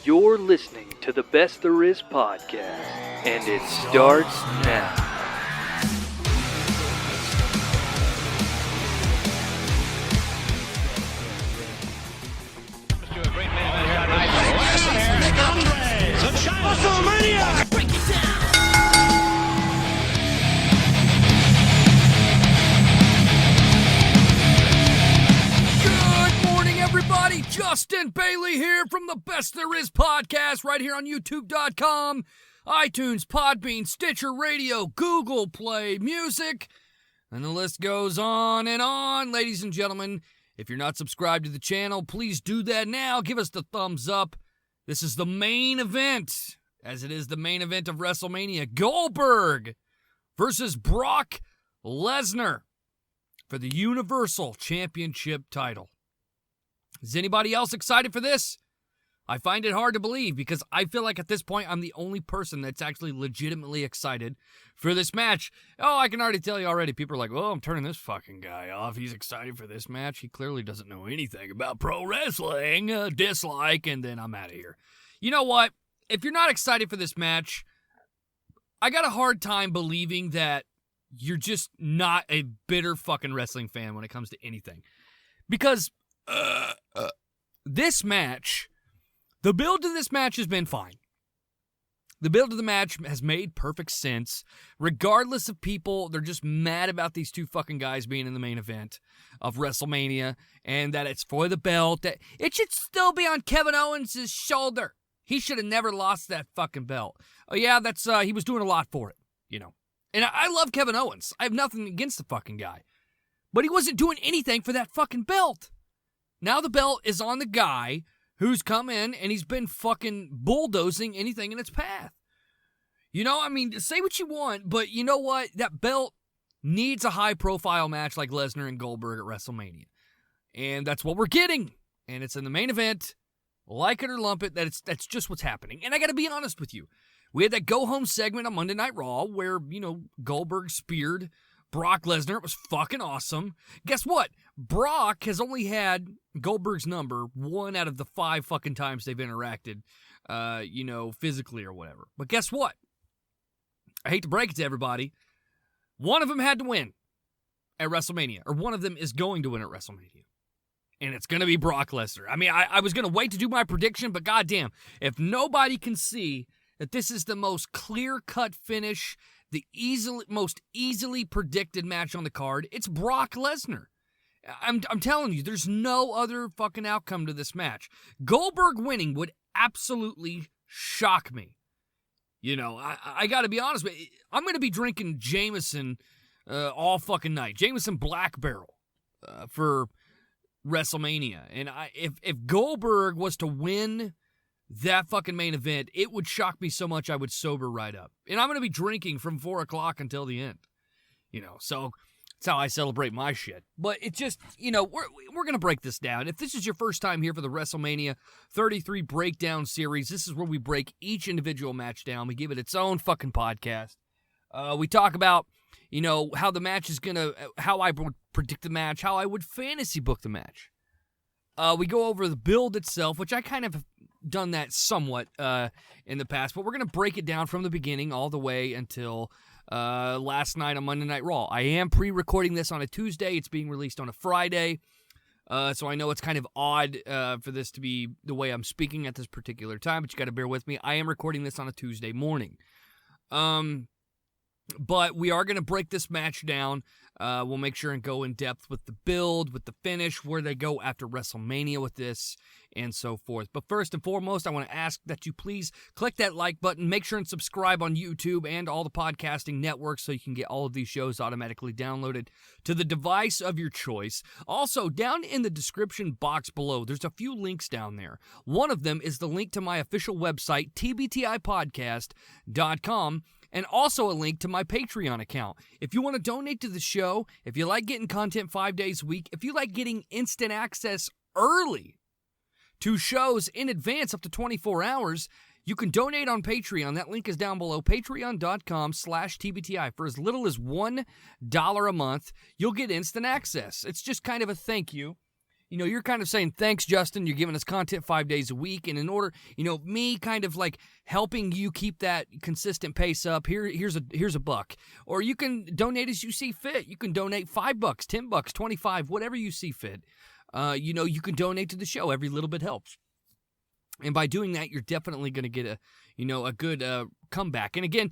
You're listening to the Best There Is podcast, and it starts now. Wrestlemania! Break it down! Good morning, everybody. Justin Bailey here from the Best There Is podcast right here on YouTube.com, iTunes, Podbean, Stitcher Radio, Google Play Music, and the list goes on and on. Ladies and gentlemen, if you're not subscribed to the channel, please do that now. Give us the thumbs up. This is the main event, as it is the main event of WrestleMania. Goldberg versus Brock Lesnar for the Universal Championship title. Is anybody else excited for this? I find it hard to believe because I feel like at this point I'm the only person that's actually legitimately excited for this match. Oh, I can already tell you already. People are like, well, I'm turning this fucking guy off. He's excited for this match. He clearly doesn't know anything about pro wrestling. Dislike, and then I'm out of here. You know what? If you're not excited for this match, I got a hard time believing that you're just not a bitter fucking wrestling fan when it comes to anything. Because this match, the build to this match has been fine. The build to the match has made perfect sense. Regardless of people, they're just mad about these two fucking guys being in the main event of WrestleMania and that it's for the belt. That it should still be on Kevin Owens' shoulder. He should have never lost that fucking belt. Oh yeah, that's he was doing a lot for it, you know. And I love Kevin Owens. I have nothing against the fucking guy. But he wasn't doing anything for that fucking belt. Now the belt is on the guy who's come in and he's been fucking bulldozing anything in its path. You know, I mean, say what you want, but you know what? That belt needs a high-profile match like Lesnar and Goldberg at WrestleMania. And that's what we're getting. And it's in the main event. Like it or lump it, that's just what's happening. And I got to be honest with you. We had that go-home segment on Monday Night Raw where, you know, Goldberg speared Brock Lesnar. It was fucking awesome. Guess what? Brock has only had Goldberg's number 1 out of the 5 fucking times they've interacted, you know, physically or whatever. But guess what? I hate to break it to everybody. One of them had to win at WrestleMania, or one of them is going to win at WrestleMania. And it's going to be Brock Lesnar. I mean, I was going to wait to do my prediction, but goddamn, if nobody can see that this is the most clear-cut finish, the most easily predicted match on the card, it's Brock Lesnar. I'm telling you, there's no other fucking outcome to this match. Goldberg winning would absolutely shock me. You know, I got to be honest with you. I'm going to be drinking Jameson all fucking night. Jameson Black Barrel for WrestleMania. And if Goldberg was to win that fucking main event, it would shock me so much I would sober right up. And I'm going to be drinking from 4 o'clock until the end. You know, so that's how I celebrate my shit. But it just, you know, we're going to break this down. If this is your first time here for the WrestleMania 33 breakdown series, this is where we break each individual match down. We give it its own fucking podcast. We talk about, you know, how the match is going to, how I would predict the match, how I would fantasy book the match. We go over the build itself, which I kind of done that somewhat in the past, but we're going to break it down from the beginning all the way until last night on Monday Night Raw. I am pre-recording this on a Tuesday. It's being released on a Friday, so I know it's kind of odd for this to be the way I'm speaking at this particular time, but you got to bear with me. I am recording this on a Tuesday morning. But we are going to break this match down. We'll make sure and go in depth with the build, with the finish, where they go after WrestleMania with this, and so forth. But first and foremost, I want to ask that you please click that like button. Make sure and subscribe on YouTube and all the podcasting networks so you can get all of these shows automatically downloaded to the device of your choice. Also, down in the description box below, there's a few links down there. One of them is the link to my official website, TBTIpodcast.com. And also a link to my Patreon account. If you want to donate to the show, if you like getting content 5 days a week, if you like getting instant access early to shows in advance up to 24 hours, you can donate on Patreon. That link is down below, patreon.com/TBTI. For as little as $1 a month, you'll get instant access. It's just kind of a thank you you're kind of saying, thanks, Justin, you're giving us content 5 days a week. And in order, me kind of like helping you keep that consistent pace up, here's a buck. Or you can donate as you see fit. You can donate $5, $10, 25, whatever you see fit. You can donate to the show. Every little bit helps. And by doing that, you're definitely going to get a good comeback. And again,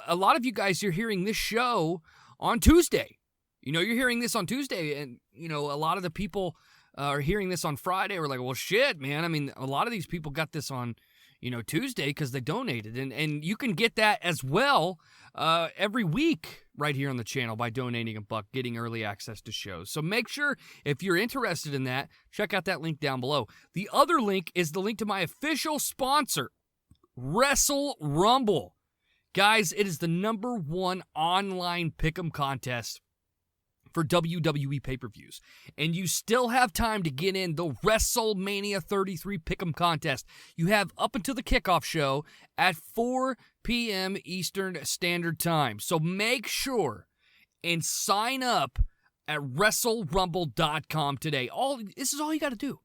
a lot of you guys are hearing this show on Tuesday. You're hearing this on Tuesday, and, a lot of the people are hearing this on Friday. We're like, well, shit, man. I mean, a lot of these people got this on, Tuesday because they donated. And you can get that as well every week right here on the channel by donating $1, getting early access to shows. So make sure, if you're interested in that, check out that link down below. The other link is the link to my official sponsor, Wrestle Rumble. Guys, it is the #1 online pick'em contest for WWE pay-per-views. And you still have time to get in the WrestleMania 33 Pick'em contest. You have up until the kickoff show at 4 p.m. Eastern Standard Time. So make sure and sign up at WrestleRumble.com today. This is all you got to do.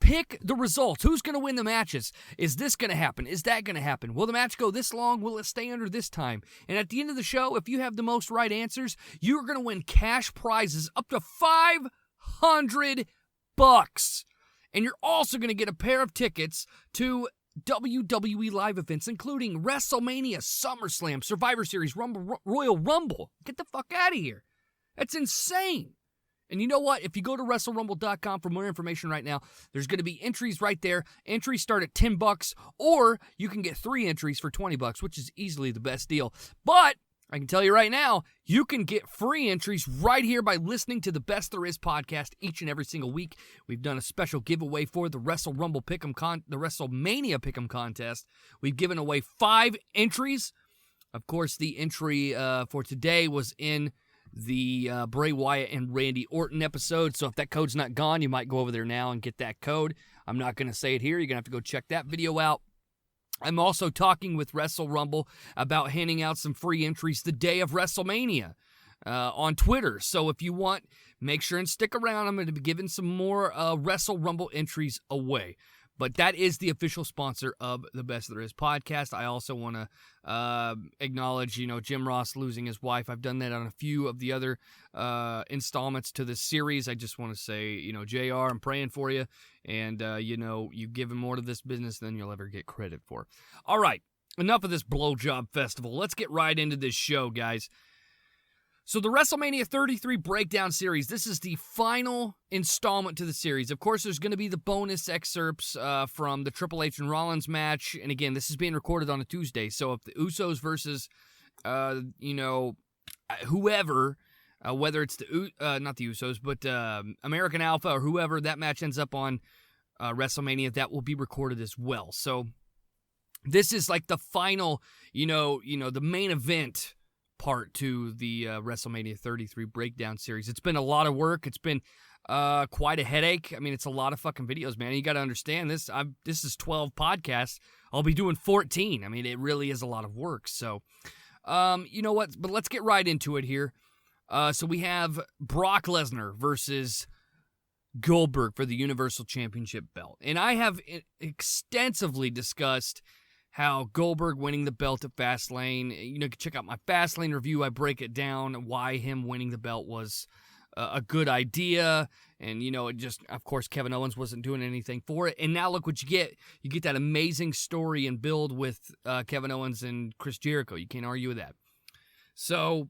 Pick the results. Who's going to win the matches? Is this going to happen? Is that going to happen? Will the match go this long? Will it stay under this time? And at the end of the show, if you have the most right answers, you're going to win cash prizes up to $500. And you're also going to get a pair of tickets to WWE live events, including WrestleMania, SummerSlam, Survivor Series, Royal Rumble. Get the fuck out of here. That's insane. And you know what? If you go to WrestleRumble.com for more information right now, there's going to be entries right there. Entries start at $10, or you can get 3 entries for $20, which is easily the best deal. But I can tell you right now, you can get free entries right here by listening to the Best There Is podcast each and every single week. We've done a special giveaway for the WrestleMania Pick'em contest. We've given away 5 entries. Of course, the entry for today was in the Bray Wyatt and Randy Orton episode. So if that code's not gone, you might go over there now and get that code. I'm not going to say it here. You're going to have to go check that video out. I'm also talking with Wrestle Rumble about handing out some free entries the day of WrestleMania on Twitter. So if you want, make sure and stick around. I'm going to be giving some more Wrestle Rumble entries away. But that is the official sponsor of the Best There Is podcast. I also want to acknowledge, Jim Ross losing his wife. I've done that on a few of the other installments to this series. I just want to say, JR, I'm praying for you. And, you've given more to this business than you'll ever get credit for. All right, enough of this blowjob festival. Let's get right into this show, guys. So the WrestleMania 33 Breakdown Series, this is the final installment to the series. Of course, there's going to be the bonus excerpts from the Triple H and Rollins match. And again, this is being recorded on a Tuesday. So if the Usos versus, whoever, whether it's not the Usos, but American Alpha or whoever, that match ends up on WrestleMania, that will be recorded as well. So this is like the final, the main event part to the WrestleMania 33 Breakdown Series. It's been a lot of work. It's been quite a headache. I mean, it's a lot of fucking videos, man. You got to understand this. This is 12 podcasts. I'll be doing 14. I mean, it really is a lot of work. So, you know what? But let's get right into it here. So we have Brock Lesnar versus Goldberg for the Universal Championship belt. And I have extensively discussed how Goldberg winning the belt at Fastlane, you can check out my Fastlane review. I break it down why him winning the belt was a good idea. And, it just, of course, Kevin Owens wasn't doing anything for it. And now look what you get. You get that amazing story and build with Kevin Owens and Chris Jericho. You can't argue with that. So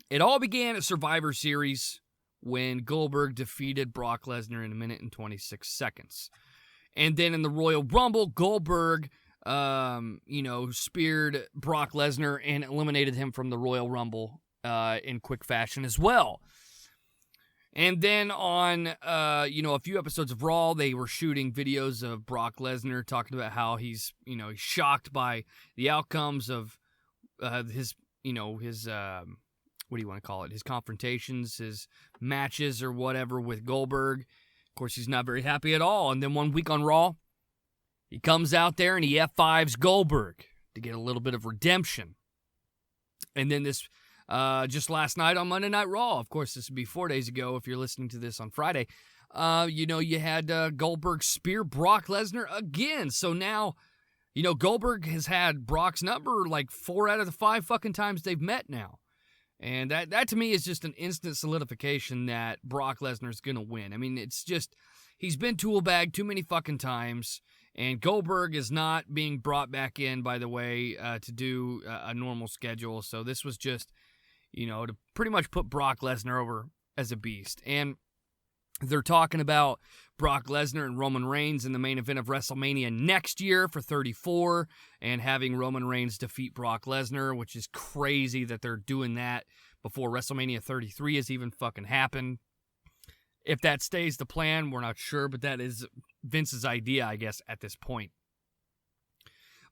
it all began at Survivor Series when Goldberg defeated Brock Lesnar in 1 minute and 26 seconds. And then in the Royal Rumble, Goldberg speared Brock Lesnar and eliminated him from the Royal Rumble in quick fashion as well. And then on, a few episodes of Raw, they were shooting videos of Brock Lesnar talking about how he's shocked by the outcomes of his what do you want to call it? His confrontations, his matches or whatever with Goldberg. Of course, he's not very happy at all. And then one week on Raw, he comes out there and he F5s Goldberg to get a little bit of redemption. And then this, just last night on Monday Night Raw, of course, this would be 4 days ago if you're listening to this on Friday, You had Goldberg spear Brock Lesnar again. So now, Goldberg has had Brock's number like 4 out of the 5 fucking times they've met now. And that to me is just an instant solidification that Brock Lesnar is going to win. I mean, it's just, he's been tool bagged too many fucking times. And Goldberg is not being brought back in, by the way, to do a normal schedule. So this was just, to pretty much put Brock Lesnar over as a beast. And they're talking about Brock Lesnar and Roman Reigns in the main event of WrestleMania next year for 34, and having Roman Reigns defeat Brock Lesnar, which is crazy that they're doing that before WrestleMania 33 has even fucking happened. If that stays the plan, we're not sure, but that is Vince's idea, I guess, at this point.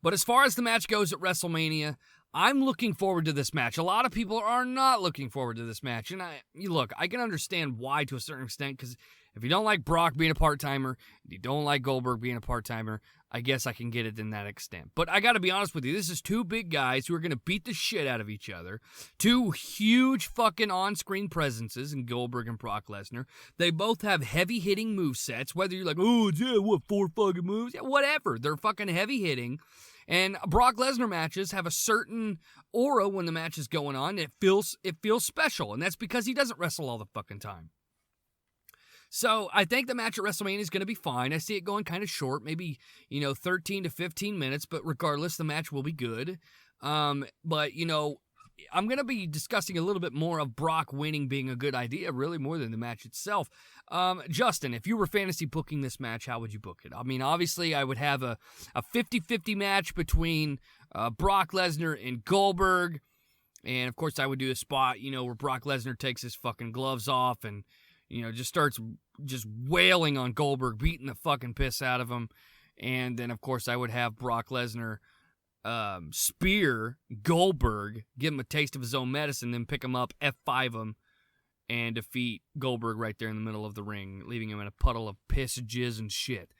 But as far as the match goes at WrestleMania, I'm looking forward to this match. A lot of people are not looking forward to this match. And I can understand why to a certain extent, because if you don't like Brock being a part-timer, and you don't like Goldberg being a part-timer, I guess I can get it in that extent. But I got to be honest with you, this is 2 big guys who are going to beat the shit out of each other. 2 huge fucking on-screen presences in Goldberg and Brock Lesnar. They both have heavy-hitting movesets, whether you're like, oh, yeah, what, 4 fucking moves? Yeah, whatever. They're fucking heavy-hitting. And Brock Lesnar matches have a certain aura when the match is going on. It feels special, and that's because he doesn't wrestle all the fucking time. So I think the match at WrestleMania is going to be fine. I see it going kind of short, maybe 13 to 15 minutes, but regardless, the match will be good. But I'm going to be discussing a little bit more of Brock winning being a good idea, really more than the match itself. Justin, if you were fantasy booking this match, how would you book it? I mean, obviously, I would have a 50-50 match between Brock Lesnar and Goldberg. And, of course, I would do a spot, where Brock Lesnar takes his fucking gloves off and, just starts just wailing on Goldberg, beating the fucking piss out of him. And then, of course, I would have Brock Lesnar spear Goldberg, give him a taste of his own medicine, then pick him up, F5 him, and defeat Goldberg right there in the middle of the ring, leaving him in a puddle of piss, jizz, and shit.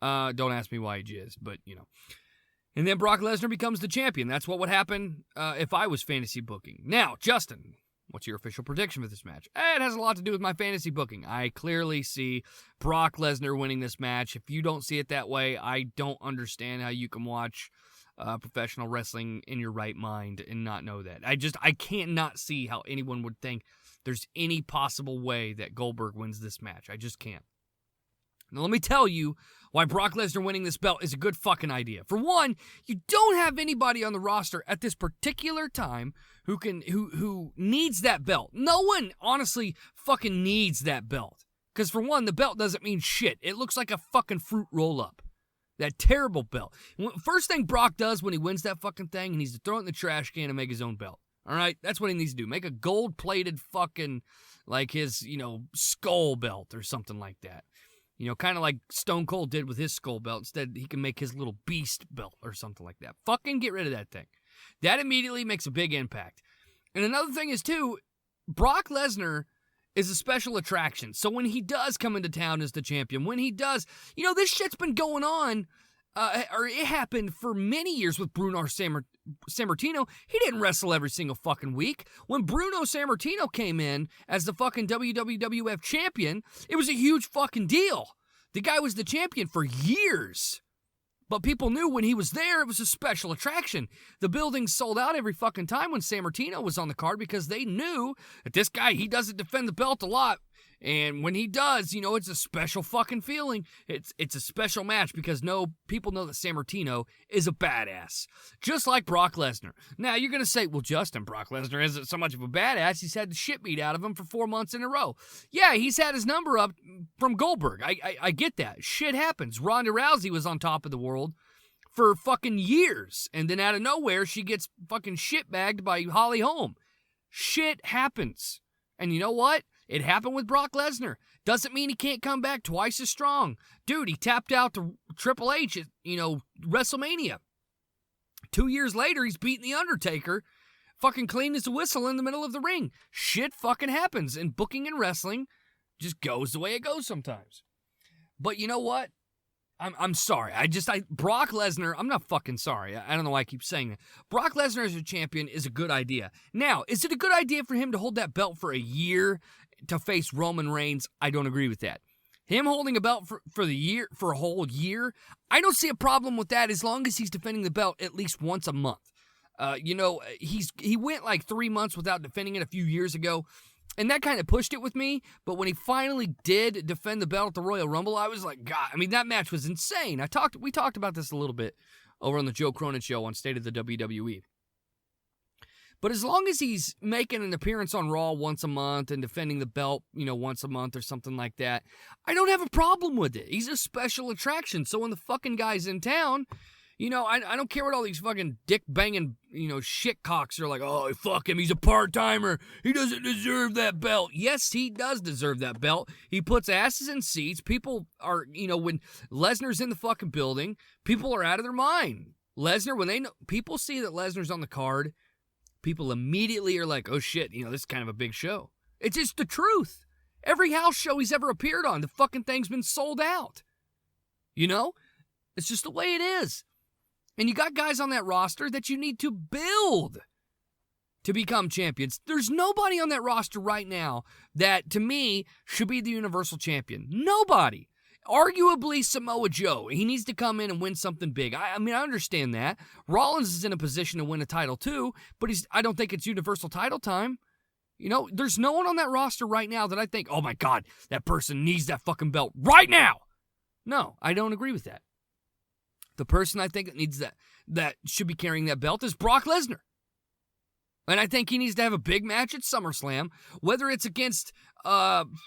Don't ask me why he jizzed, but, And then Brock Lesnar becomes the champion. That's what would happen if I was fantasy booking. Now, Justin, what's your official prediction for this match? It has a lot to do with my fantasy booking. I clearly see Brock Lesnar winning this match. If you don't see it that way, I don't understand how you can watch professional wrestling in your right mind and not know that. I can't not see how anyone would think there's any possible way that Goldberg wins this match. I just can't. Now, let me tell you why Brock Lesnar winning this belt is a good fucking idea. For one, you don't have anybody on the roster at this particular time who needs that belt. No one, honestly, fucking needs that belt. Because for one, the belt doesn't mean shit. It looks like a fucking fruit roll-up. That terrible belt. First thing Brock does when he wins that fucking thing, he needs to throw it in the trash can and make his own belt. All right? That's what he needs to do. Make a gold-plated fucking, like his, skull belt or something like that. Kind of like Stone Cold did with his skull belt. Instead, he can make his little beast belt or something like that. Fucking get rid of that thing. That immediately makes a big impact. And another thing is, too, Brock Lesnar is a special attraction. So when he does come into town as the champion, when he does, this shit's been going on, or it happened for many years with Bruno Sammartino. He didn't wrestle every single fucking week. When Bruno Sammartino came in as the fucking WWF champion, it was a huge fucking deal. The guy was the champion for years. But people knew when he was there, it was a special attraction. The building sold out every fucking time when Sammartino was on the card because they knew that this guy, he doesn't defend the belt a lot. And when he does, it's a special fucking feeling. It's a special match because people know that Sammartino is a badass. Just like Brock Lesnar. Now, you're going to say, well, Justin, Brock Lesnar isn't so much of a badass. He's had the shit beat out of him for 4 months in a row. Yeah, he's had his number up from Goldberg. I get that. Shit happens. Ronda Rousey was on top of the world for fucking years. And then out of nowhere, she gets fucking shitbagged by Holly Holm. Shit happens. And you know what? It happened with Brock Lesnar. Doesn't mean he can't come back twice as strong. Dude, he tapped out to Triple H at, WrestleMania. 2 years later, he's beating The Undertaker, fucking clean as a whistle in the middle of the ring. Shit fucking happens. And booking and wrestling just goes the way it goes sometimes. But you know what? I'm sorry. Brock Lesnar, I'm not fucking sorry. I don't know why I keep saying that. Brock Lesnar as a champion is a good idea. Now, is it a good idea for him to hold that belt for a year to face Roman Reigns? I don't agree with that. Him holding a belt for a whole year, I don't see a problem with that as long as he's defending the belt at least once a month. He went like 3 months without defending it a few years ago, and that kind of pushed it with me. But when he finally did defend the belt at the Royal Rumble, I was like, God, I mean, that match was insane. We talked about this a little bit over on the Joe Cronin Show on State of the WWE. But as long as he's making an appearance on Raw once a month and defending the belt, once a month or something like that, I don't have a problem with it. He's a special attraction. So when the fucking guy's in town, I don't care what all these fucking dick-banging, shitcocks are like, oh, fuck him, he's a part-timer, he doesn't deserve that belt. Yes, he does deserve that belt. He puts asses in seats. People are, when Lesnar's in the fucking building, people are out of their mind. Lesnar, when people see that Lesnar's on the card, people immediately are like, oh shit, this is kind of a big show. It's just the truth. Every house show he's ever appeared on, the fucking thing's been sold out. It's just the way it is. And you got guys on that roster that you need to build to become champions. There's nobody on that roster right now that, to me, should be the Universal Champion. Nobody. Arguably Samoa Joe. He needs to come in and win something big. I understand that. Rollins is in a position to win a title too, but I don't think it's Universal title time. There's no one on that roster right now that I think, oh my God, that person needs that fucking belt right now. No, I don't agree with that. The person I think that needs that should be carrying that belt is Brock Lesnar. And I think he needs to have a big match at SummerSlam, whether it's against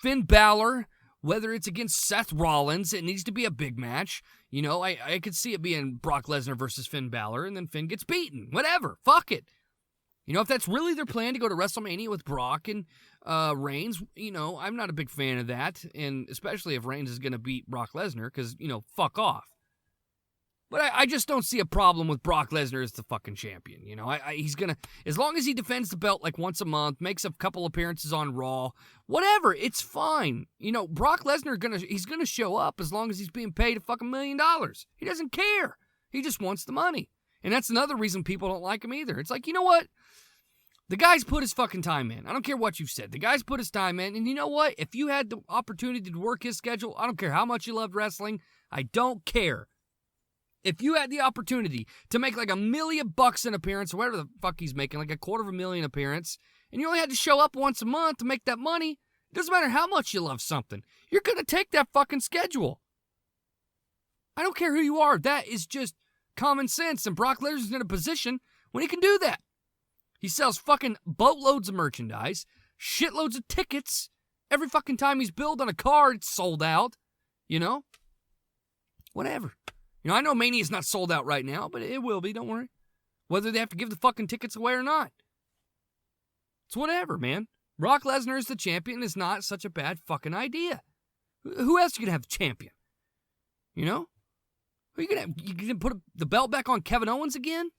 Finn Balor, whether it's against Seth Rollins. It needs to be a big match. I could see it being Brock Lesnar versus Finn Balor, and then Finn gets beaten. Whatever. Fuck it. If that's really their plan to go to WrestleMania with Brock and Reigns, I'm not a big fan of that, and especially if Reigns is going to beat Brock Lesnar, because, fuck off. But I just don't see a problem with Brock Lesnar as the fucking champion. He's going to, as long as he defends the belt like once a month, makes a couple appearances on Raw, whatever, it's fine. Brock Lesnar, he's going to show up as long as he's being paid a fucking $1 million. He doesn't care. He just wants the money. And that's another reason people don't like him either. It's like, you know what? The guy's put his fucking time in. I don't care what you've said. The guy's put his time in. And you know what? If you had the opportunity to work his schedule, I don't care how much you loved wrestling. I don't care. If you had the opportunity to make like $1 million an appearance, or whatever the fuck he's making, like $250,000 appearance, and you only had to show up once a month to make that money, it doesn't matter how much you love something. You're going to take that fucking schedule. I don't care who you are. That is just common sense. And Brock Lesnar's in a position when he can do that. He sells fucking boatloads of merchandise, shitloads of tickets. Every fucking time he's billed on a card, it's sold out. Whatever. I know Mania's not sold out right now, but it will be, don't worry. Whether they have to give the fucking tickets away or not. It's whatever, man. Brock Lesnar as the champion is not such a bad fucking idea. Who else are you going to have the champion? Are you gonna put the belt back on Kevin Owens again?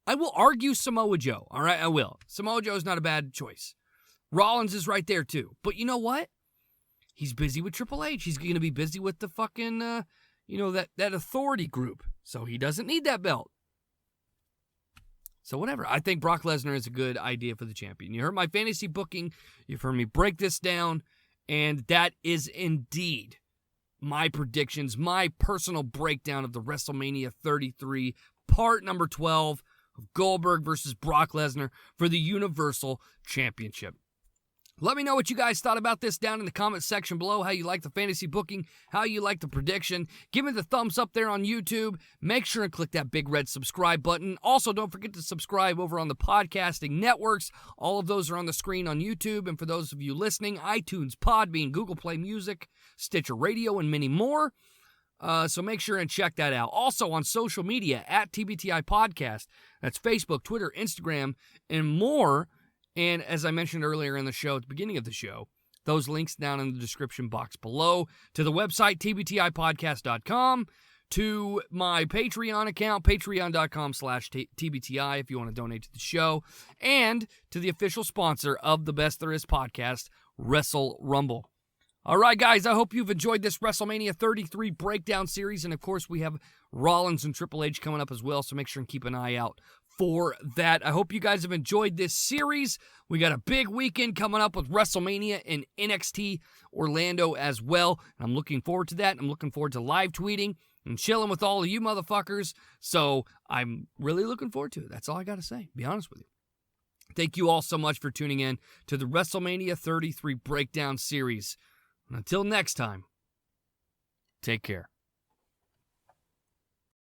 I will argue Samoa Joe, all right? I will. Samoa Joe is not a bad choice. Rollins is right there, too. But you know what? He's busy with Triple H. He's going to be busy with the fucking, that authority group. So he doesn't need that belt. So whatever. I think Brock Lesnar is a good idea for the champion. You heard my fantasy booking. You've heard me break this down. And that is indeed my predictions, my personal breakdown of the WrestleMania 33, part number 12 of Goldberg versus Brock Lesnar for the Universal Championship. Let me know what you guys thought about this down in the comment section below, how you like the fantasy booking, how you like the prediction. Give me the thumbs up there on YouTube. Make sure and click that big red subscribe button. Also, don't forget to subscribe over on the podcasting networks. All of those are on the screen on YouTube. And for those of you listening, iTunes, Podbean, Google Play Music, Stitcher Radio, and many more. So make sure and check that out. Also on social media, at TBTI Podcast. That's Facebook, Twitter, Instagram, and more. And as I mentioned earlier in the show, at the beginning of the show, those links down in the description box below, to the website, tbtipodcast.com, to my Patreon account, patreon.com/TBTI, if you want to donate to the show, and to the official sponsor of the Best There Is podcast, Wrestle Rumble. All right, guys, I hope you've enjoyed this WrestleMania 33 breakdown series, and of course, we have Rollins and Triple H coming up as well, so make sure and keep an eye out for that. I hope you guys have enjoyed this series. We got a big weekend coming up with WrestleMania and NXT Orlando as well. I'm looking forward to that. I'm looking forward to live tweeting and chilling with all of you motherfuckers. So I'm really looking forward to it. That's all I got to say, be honest with you. Thank you all so much for tuning in to the WrestleMania 33 Breakdown series. And until next time, take care.